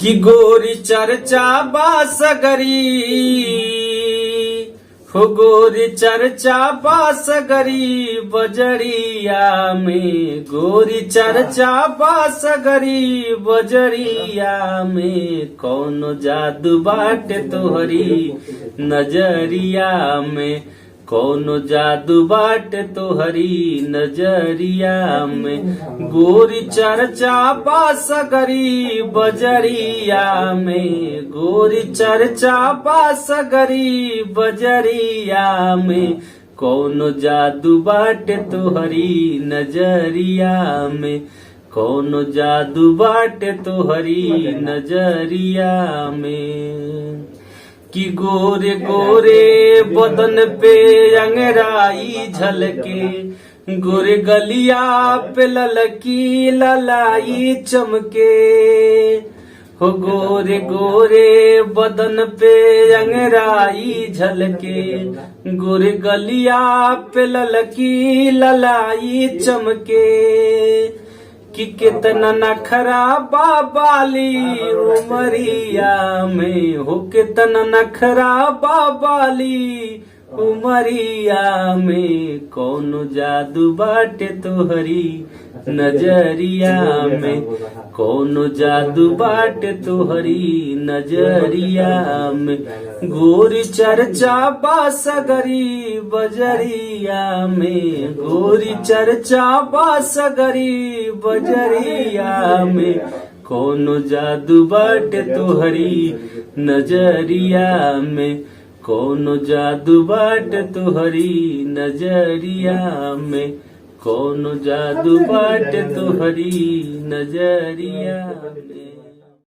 कि गोरी चर्चा बासगरी हो गोरी चर्चा बासगरी बजरिया में गोरी चर्चा बासगरी बजरिया में कौनो जादू बाटे तोहरी नजरिया में कौनो जादू बाटे तोहरी नजरिया में गोरी चर्चा बासगरी बजरिया में गोरी चर्चा बासगरी बजरिया में कौनो जादू बाटे तोहरी नजरिया में कौनो जादू बाटे तोहरी नजरिया में कि गोरे गोरे बदन पे अंगराई झलके गोरे गलिया पे ललकी ललाई चमके हो गोरे गोरे बदन पे अंगराई झलके गोरे गलिया पे ललकी ललाई चमके कि कितना नखरा बाबाली उमरिया में हो कितना नखरा बाबाली उमरिया में कौनो जादू बाटे तोहरी नजरिया में कौनो जादू बाटे तोहरी नजरिया में गोरी चर्चा बासगरी बजरिया में गोरी चर्चा बासगरी बजरिया में कौनो जादू बाटे तोहरी नजरिया में कौनो जादू बाटे तोहरी नजरिया में कौनो जादू बाटे तोहरी नजरिया में।